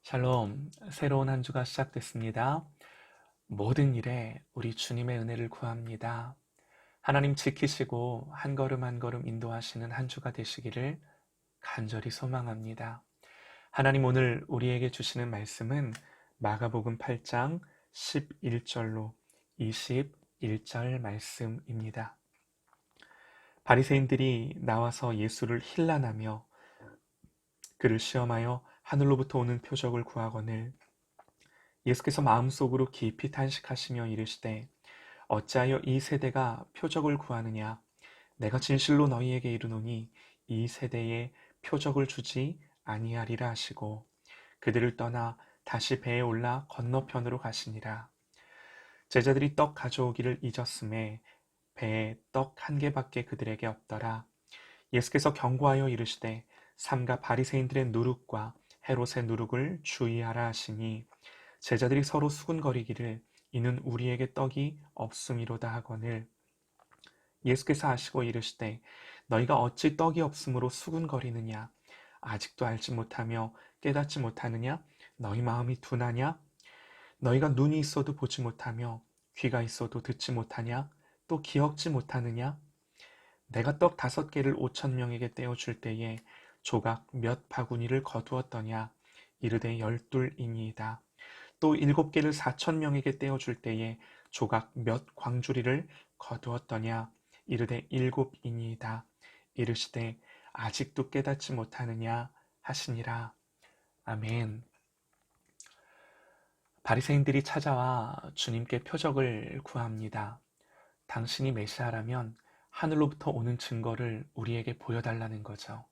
샬롬, 새로운 한 주가 시작됐습니다. 모든 일에 우리 주님의 은혜를 구합니다. 하나님 지키시고 한 걸음 한 걸음 인도하시는 한 주가 되시기를 간절히 소망합니다. 하나님 오늘 우리에게 주시는 말씀은 마가복음 8장 11절로 21절 말씀입니다. 바리새인들이 나와서 예수를 힐난하며 그를 시험하여 하늘로부터 오는 표적을 구하거늘 예수께서 마음속으로 깊이 탄식하시며 이르시되 어찌하여 이 세대가 표적을 구하느냐 내가 진실로 너희에게 이르노니 이 세대에 표적을 주지 아니하리라 하시고 그들을 떠나 다시 배에 올라 건너편으로 가시니라. 제자들이 떡 가져오기를 잊었음에 배에 떡 한 개밖에 그들에게 없더라. 예수께서 경고하여 이르시되 삼가 바리새인들의 누룩과 헤롯의 누룩을 주의하라 하시니 제자들이 서로 수군거리기를 이는 우리에게 떡이 없음이로다 하거늘 예수께서 아시고 이르시되 너희가 어찌 떡이 없음으로 수군거리느냐 아직도 알지 못하며 깨닫지 못하느냐 너희 마음이 둔하냐 너희가 눈이 있어도 보지 못하며 귀가 있어도 듣지 못하냐 또 기억지 못하느냐 내가 떡 5개를 5,000명에게 떼어줄 때에 조각 몇 바구니를 거두었더냐 이르되 12이니이다. 또 7개를 4,000명에게 떼어줄 때에 조각 몇 광주리를 거두었더냐 이르되 7이니이다. 이르시되 아직도 깨닫지 못하느냐 하시니라. 아멘. 바리새인들이 찾아와 주님께 표적을 구합니다. 당신이 메시아라면 하늘로부터 오는 증거를 우리에게 보여달라는 거죠.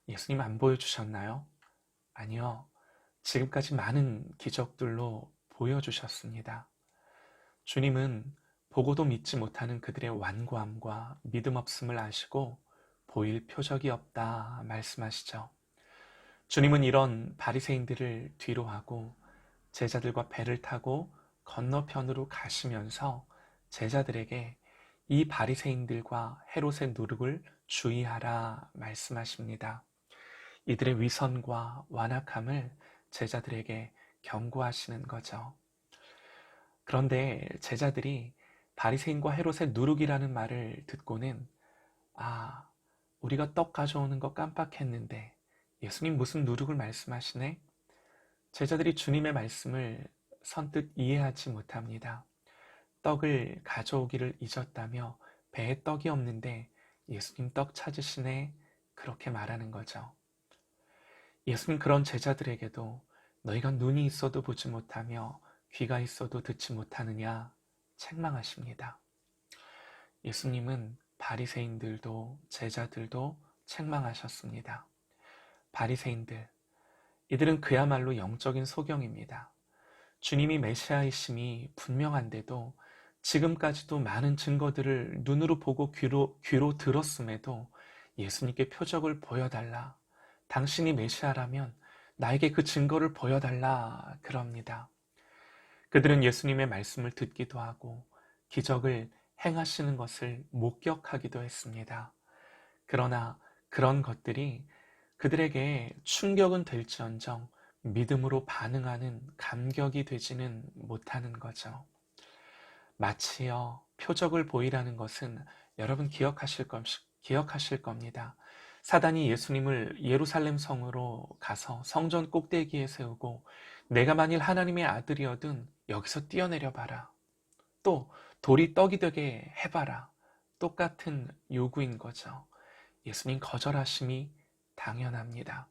예수님 안 보여주셨나요? 아니요. 지금까지 많은 기적들로 보여주셨습니다. 주님은 보고도 믿지 못하는 그들의 완고함과 믿음 없음을 아시고 보일 표적이 없다 말씀하시죠. 주님은 이런 바리새인들을 뒤로하고 제자들과 배를 타고 건너편으로 가시면서 제자들에게 이 바리새인들과 헤롯의 누룩을 주의하라 말씀하십니다. 이들의 위선과 완악함을 제자들에게 경고하시는 거죠. 그런데 제자들이 바리새인과 헤롯의 누룩이라는 말을 듣고는 우리가 떡 가져오는 거 깜빡했는데 예수님 무슨 누룩을 말씀하시네? 제자들이 주님의 말씀을 선뜻 이해하지 못합니다. 떡을 가져오기를 잊었다며 배에 떡이 없는데 예수님 떡 찾으시네? 그렇게 말하는 거죠. 예수님 그런 제자들에게도 너희가 눈이 있어도 보지 못하며 귀가 있어도 듣지 못하느냐 책망하십니다. 예수님은 바리새인들도 제자들도 책망하셨습니다. 바리새인들, 이들은 그야말로 영적인 소경입니다. 주님이 메시아이심이 분명한데도 지금까지도 많은 증거들을 눈으로 보고 귀로 들었음에도 예수님께 표적을 보여달라. 당신이 메시아라면 나에게 그 증거를 보여달라 그럽니다. 그들은 예수님의 말씀을 듣기도 하고 기적을 행하시는 것을 목격하기도 했습니다. 그러나 그런 것들이 그들에게 충격은 될지언정 믿음으로 반응하는 감격이 되지는 못하는 거죠. 마치요, 표적을 보이라는 것은 여러분 기억하실 겁니다. 사단이 예수님을 예루살렘 성으로 가서 성전 꼭대기에 세우고 내가 만일 하나님의 아들이어든 여기서 뛰어내려 봐라. 또 돌이 떡이 되게 해봐라. 똑같은 요구인 거죠. 예수님 거절하심이 당연합니다.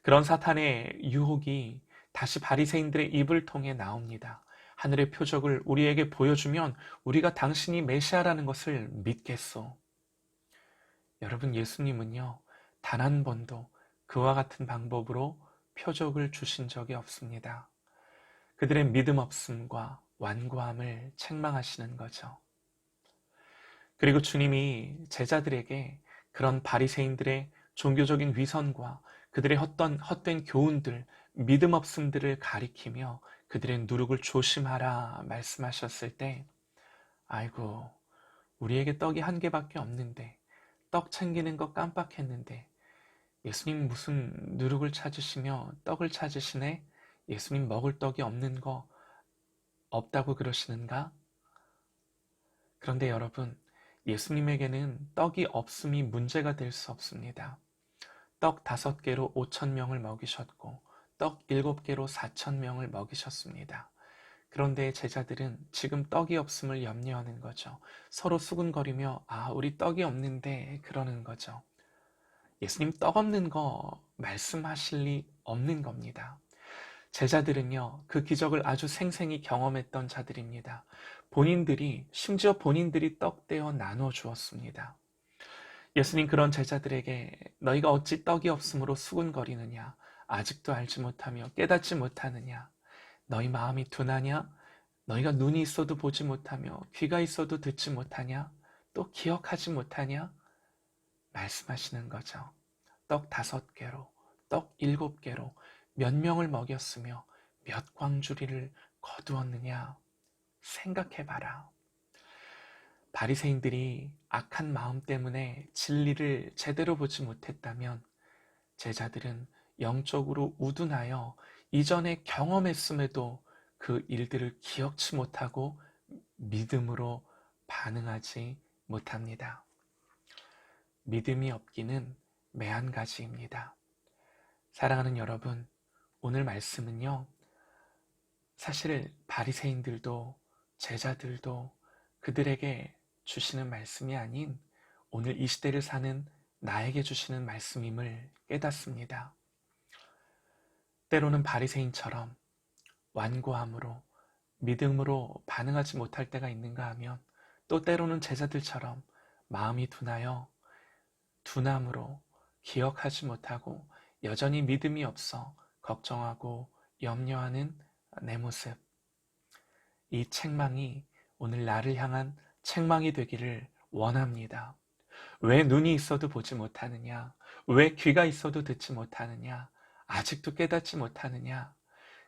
그런 사탄의 유혹이 다시 바리새인들의 입을 통해 나옵니다. 하늘의 표적을 우리에게 보여주면 우리가 당신이 메시아라는 것을 믿겠소. 여러분, 예수님은요, 단 한 번도 그와 같은 방법으로 표적을 주신 적이 없습니다. 그들의 믿음 없음과 완고함을 책망하시는 거죠. 그리고 주님이 제자들에게 그런 바리새인들의 종교적인 위선과 그들의 헛된 교훈들, 믿음 없음들을 가리키며 그들의 누룩을 조심하라 말씀하셨을 때 아이고, 우리에게 떡이 1개밖에 없는데 떡 챙기는 거 깜빡했는데 예수님 무슨 누룩을 찾으시며 떡을 찾으시네? 예수님 먹을 떡이 없는 거 없다고 그러시는가? 그런데 여러분, 예수님에게는 떡이 없음이 문제가 될 수 없습니다. 떡 5개로 5천 명을 먹이셨고 떡 7개로 4천 명을 먹이셨습니다. 그런데 제자들은 지금 떡이 없음을 염려하는 거죠. 서로 수군거리며 우리 떡이 없는데 그러는 거죠. 예수님 떡 없는 거 말씀하실 리 없는 겁니다. 제자들은요, 그 기적을 아주 생생히 경험했던 자들입니다. 심지어 본인들이 떡 떼어 나눠 주었습니다. 예수님 그런 제자들에게 너희가 어찌 떡이 없으므로 수군거리느냐? 아직도 알지 못하며 깨닫지 못하느냐? 너희 마음이 둔하냐? 너희가 눈이 있어도 보지 못하며 귀가 있어도 듣지 못하냐? 또 기억하지 못하냐? 말씀하시는 거죠. 떡 5개로, 떡 7개로 몇 명을 먹였으며 몇 광주리를 거두었느냐? 생각해봐라. 바리새인들이 악한 마음 때문에 진리를 제대로 보지 못했다면 제자들은 영적으로 우둔하여 이전에 경험했음에도 그 일들을 기억치 못하고 믿음으로 반응하지 못합니다. 믿음이 없기는 매한가지입니다. 사랑하는 여러분, 오늘 말씀은요, 사실 바리새인들도 제자들도 그들에게 주시는 말씀이 아닌 오늘 이 시대를 사는 나에게 주시는 말씀임을 깨닫습니다. 때로는 바리새인처럼 완고함으로 믿음으로 반응하지 못할 때가 있는가 하면 또 때로는 제자들처럼 마음이 둔함으로 기억하지 못하고 여전히 믿음이 없어 걱정하고 염려하는 내 모습. 이 책망이 오늘 나를 향한 책망이 되기를 원합니다. 왜 눈이 있어도 보지 못하느냐? 왜 귀가 있어도 듣지 못하느냐? 아직도 깨닫지 못하느냐?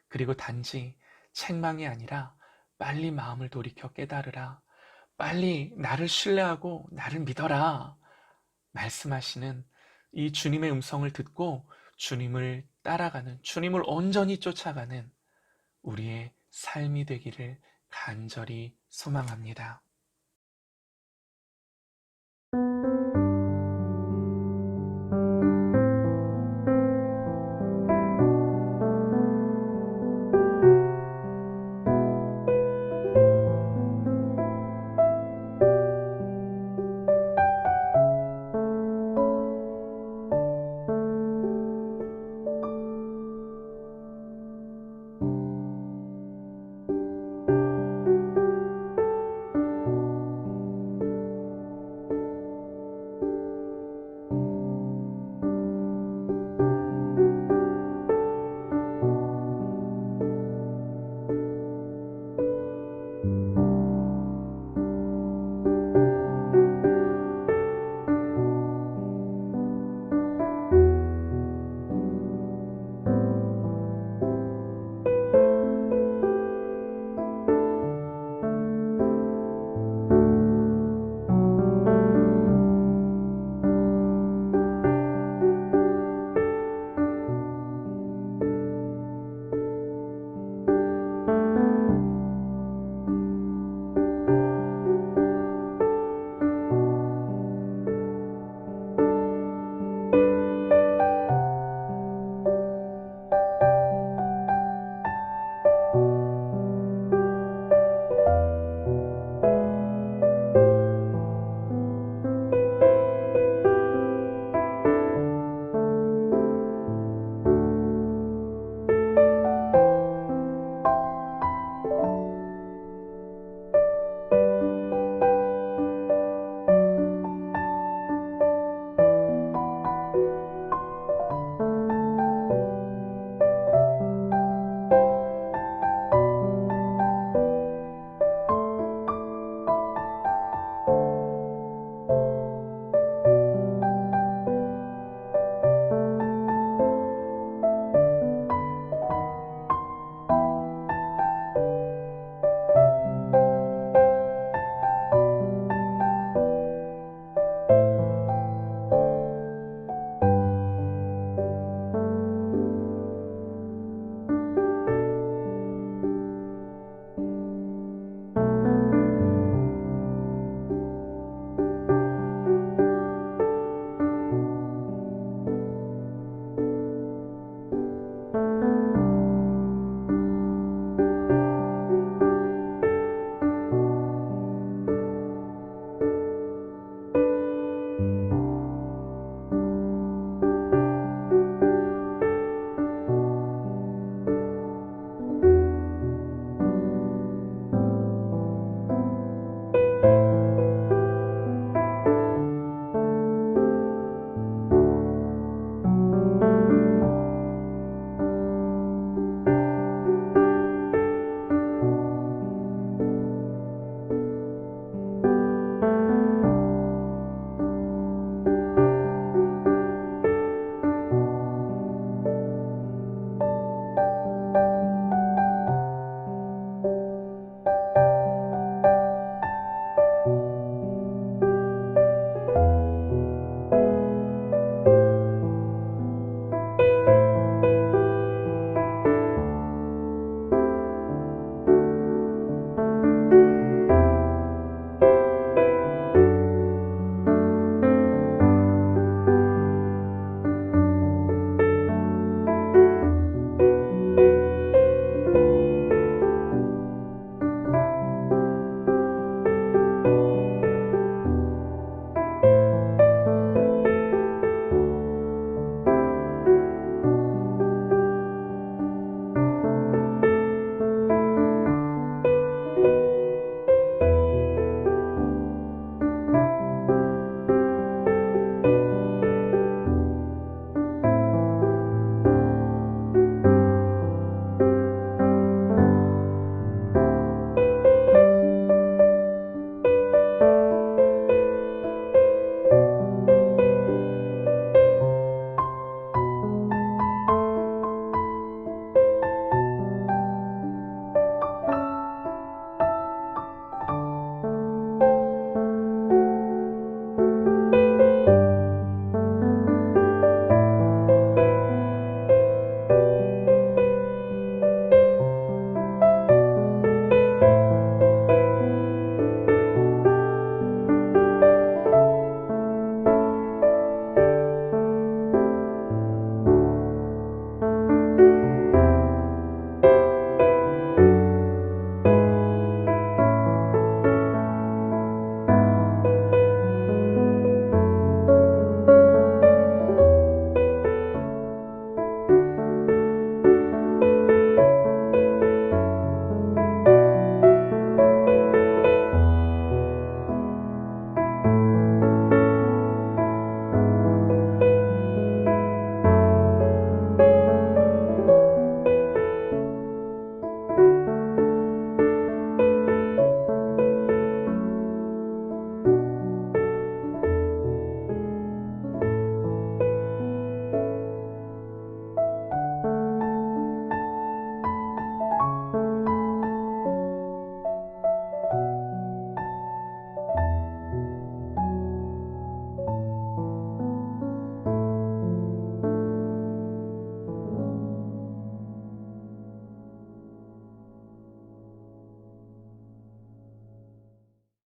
그리고 단지 책망이 아니라 빨리 마음을 돌이켜 깨달으라. 빨리 나를 신뢰하고 나를 믿어라. 말씀하시는 이 주님의 음성을 듣고 주님을 따라가는, 주님을 온전히 쫓아가는 우리의 삶이 되기를 간절히 소망합니다.